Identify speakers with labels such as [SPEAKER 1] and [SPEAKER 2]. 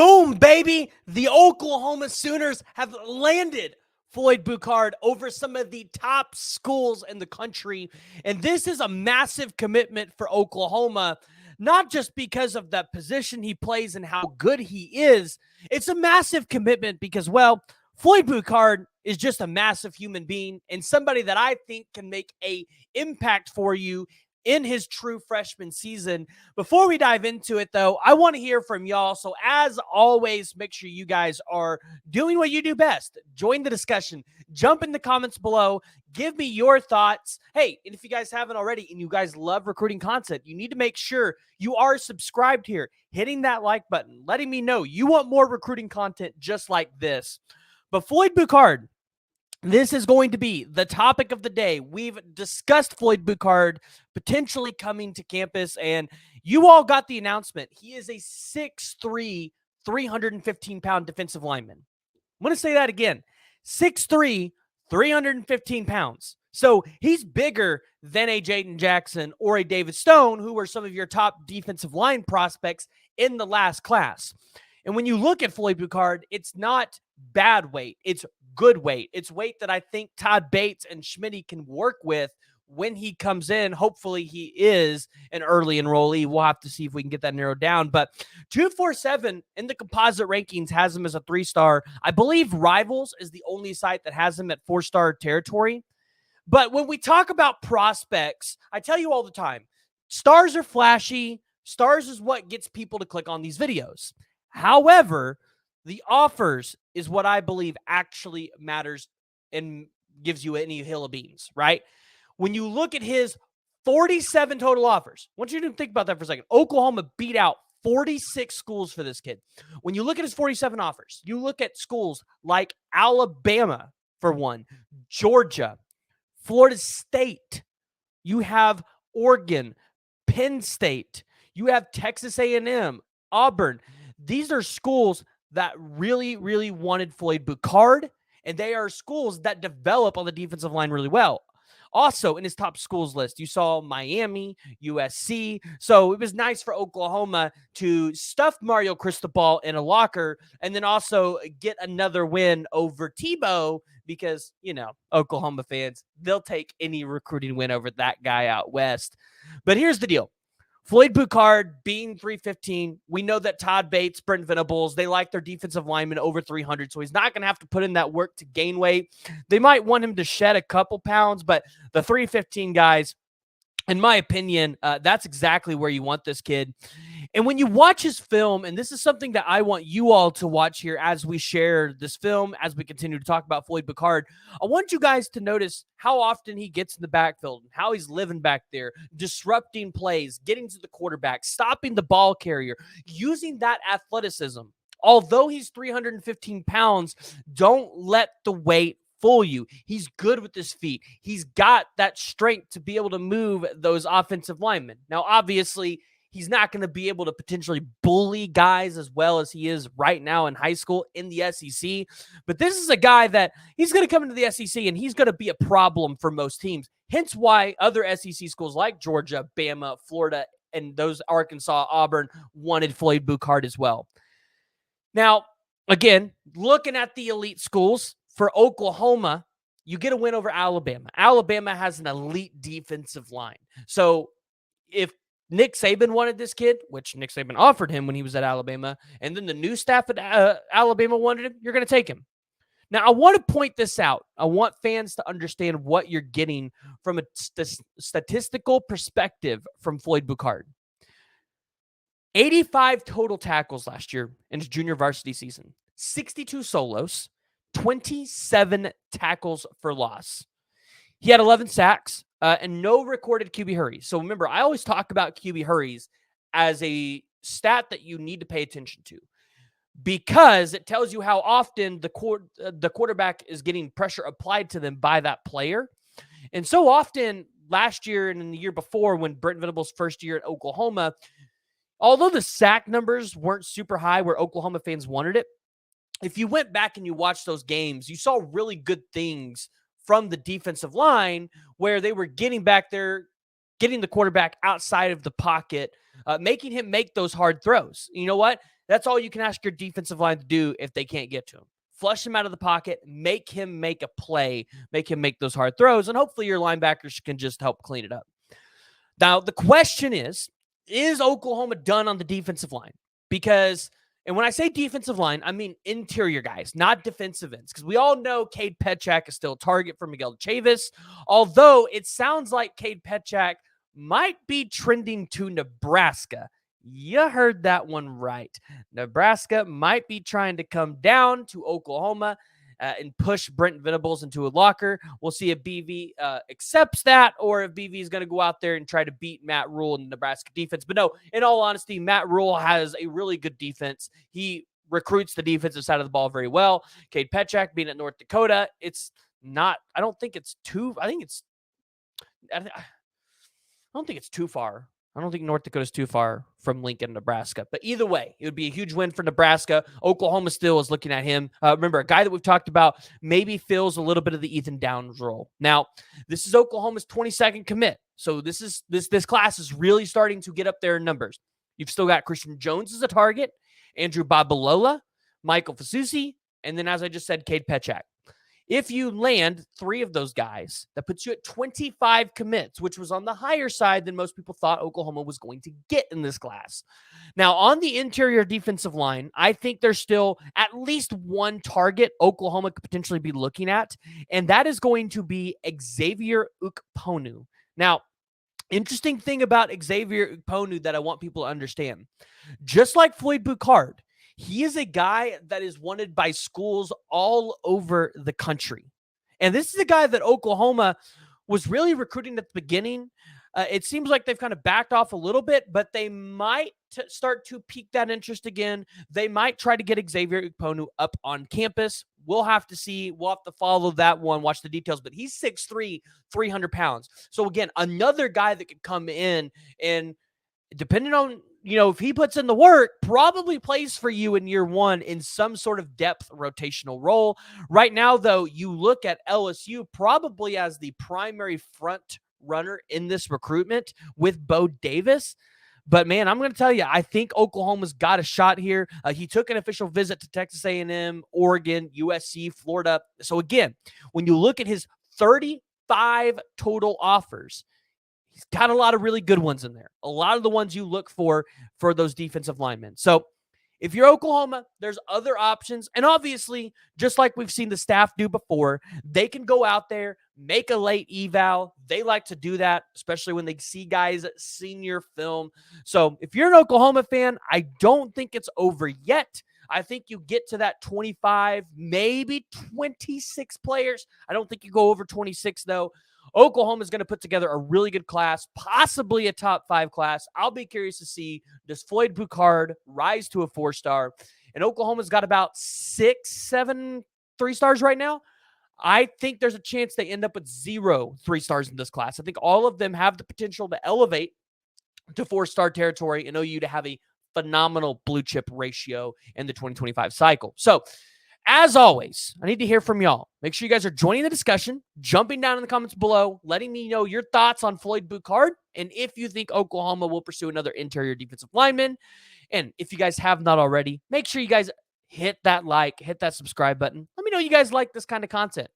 [SPEAKER 1] Boom, baby. The Oklahoma Sooners have landed Floyd Boucard over some of the top schools in the country. And this is a massive commitment for Oklahoma, not just because of the position he plays and how good he is. It's a massive commitment because, well, Floyd Boucard is just a massive human being and somebody that I think can make an impact for you in his true freshman season. Before we dive into it, though, I want to hear from y'all. So as always, make sure you guys are doing what you do best. Join the discussion. Jump in the comments below. Give me your thoughts. Hey, and if you guys haven't already and you guys love recruiting content, you need to make sure you are subscribed here, hitting that like button, letting me know you want more recruiting content just like this. But Floyd Boucard, this is going to be the topic of the day. We've discussed Floyd Boucard potentially coming to campus, and you all got the announcement. He is a 6'3", 315-pound defensive lineman. I'm going to say that again. 6'3", 315 pounds. So he's bigger than a Jaden Jackson or a David Stone, who were some of your top defensive line prospects in the last class. And when you look at Floyd Boucard, it's not bad weight. It's good weight. It's weight that I think Todd Bates and Schmitty can work with when he comes in. Hopefully he is an early enrollee. We'll have to see if we can get that narrowed down. But 247 in the composite rankings has him as a 3-star. I believe Rivals is the only site that has him at 4-star territory. But when we talk about prospects, I tell you all the time, stars are flashy. Stars is what gets people to click on these videos. However, the offers is what I believe actually matters and gives you any hill of beans, right? When you look at his 47 total offers, I want you to think about that for a second. Oklahoma beat out 46 schools for this kid. When you look at his 47 offers, you look at schools like Alabama, for one, Georgia, Florida State. You have Oregon, Penn State. You have Texas A&M, Auburn. These are schools that really, really wanted Floyd Boucard, and they are schools that develop on the defensive line really well. Also, in his top schools list, you saw Miami, USC. So it was nice for Oklahoma to stuff Mario Cristobal in a locker and then also get another win over Tebow because, you know, Oklahoma fans, they'll take any recruiting win over that guy out west. But here's the deal. Floyd Boucard being 315, we know that Todd Bates, Brent Venables, they like their defensive linemen over 300, so he's not going to have to put in that work to gain weight. They might want him to shed a couple pounds, but the 315 guys, in my opinion, that's exactly where you want this kid. And when you watch his film, and this is something that I want you all to watch here as we share this film, as we continue to talk about Floyd Boucard, I want you guys to notice how often he gets in the backfield, how he's living back there, disrupting plays, getting to the quarterback, stopping the ball carrier, using that athleticism. Although he's 315 pounds, don't let the weight fool you. He's good with his feet. He's got that strength to be able to move those offensive linemen. Now, obviously, he's not going to be able to potentially bully guys as well as he is right now in high school in the SEC. But this is a guy that he's going to come into the SEC and he's going to be a problem for most teams. Hence why other SEC schools like Georgia, Bama, Florida, and those Arkansas, Auburn wanted Floyd Boucard as well. Now, again, looking at the elite schools, for Oklahoma, you get a win over Alabama. Alabama has an elite defensive line. So if Nick Saban wanted this kid, which Nick Saban offered him when he was at Alabama, and then the new staff at Alabama wanted him, you're going to take him. Now, I want to point this out. I want fans to understand what you're getting from a statistical perspective from Floyd Boucard. 85 total tackles last year in his junior varsity season. 62 solos. 27 tackles for loss. He had 11 sacks and no recorded QB hurries. So remember, I always talk about QB hurries as a stat that you need to pay attention to because it tells you how often the quarterback is getting pressure applied to them by that player. And so often last year and in the year before when Brent Venables' first year at Oklahoma, although the sack numbers weren't super high where Oklahoma fans wanted it, if you went back and you watched those games, you saw really good things from the defensive line where they were getting back there getting the quarterback outside of the pocket, making him make those hard throws. You know what? That's all you can ask your defensive line to do if they can't get to him. Flush him out of the pocket, make him make a play, make him make those hard throws, and hopefully your linebackers can just help clean it up. Now, the question is Oklahoma done on the defensive line? Because, and when I say defensive line, I mean interior guys, not defensive ends, because we all know Cade Petchak is still a target for Miguel Chavis, although it sounds like Cade Petchak might be trending to Nebraska. You heard that one right. Nebraska might be trying to come down to Oklahoma and push Brent Venables into a locker. We'll see if BV accepts that, or if BV is going to go out there and try to beat Matt Rule in the Nebraska defense. But no, in all honesty, Matt Rule has a really good defense. He recruits the defensive side of the ball very well. Cade Petchak being at North Dakota, it's not, I don't think it's too far. I don't think North Dakota is too far from Lincoln, Nebraska. But either way, it would be a huge win for Nebraska. Oklahoma still is looking at him. Remember, a guy that we've talked about maybe fills a little bit of the Ethan Downs role. Now, this is Oklahoma's 22nd commit. So this class is really starting to get up there in numbers. You've still got Christian Jones as a target, Andrew Babalola, Michael Fasusi, and then, as I just said, Cade Petchak. If you land 3 of those guys, that puts you at 25 commits, which was on the higher side than most people thought Oklahoma was going to get in this class. Now, on the interior defensive line, I think there's still at least one target Oklahoma could potentially be looking at, and that is going to be Xavier Ukponu. Now, interesting thing about Xavier Ukponu that I want people to understand, just like Floyd Boucard, he is a guy that is wanted by schools all over the country. And this is a guy that Oklahoma was really recruiting at the beginning. It seems like they've kind of backed off a little bit, but they might start to pique that interest again. They might try to get Xavier Ukponu up on campus. We'll have to see. We'll have to follow that one, watch the details. But he's 6'3", 300 pounds. So, again, another guy that could come in and, depending on, if he puts in the work, probably plays for you in year one in some sort of depth rotational role. Right now, though, you look at LSU probably as the primary front runner in this recruitment with Bo Davis. But, man, I'm going to tell you, I think Oklahoma's got a shot here. He took an official visit to Texas A&M, Oregon, USC, Florida. So, again, when you look at his 35 total offers, he's got a lot of really good ones in there. A lot of the ones you look for those defensive linemen. So if you're Oklahoma, there's other options. And obviously, just like we've seen the staff do before, they can go out there, make a late eval. They like to do that, especially when they see guys at senior film. So if you're an Oklahoma fan, I don't think it's over yet. I think you get to that 25, maybe 26 players. I don't think you go over 26, though. Oklahoma is going to put together a really good class, possibly a top 5 class. I'll be curious to see, does Floyd Boucard rise to a 4-star? And Oklahoma's got about 6, 7 3-stars right now. I think there's a chance they end up with 0 3-stars in this class. I think all of them have the potential to elevate to 4-star territory and OU to have a phenomenal blue chip ratio in the 2025 cycle. So, as always, I need to hear from y'all. Make sure you guys are joining the discussion, jumping down in the comments below, letting me know your thoughts on Floyd Boucard, and if you think Oklahoma will pursue another interior defensive lineman. And if you guys have not already, make sure you guys hit that like, hit that subscribe button. Let me know you guys like this kind of content.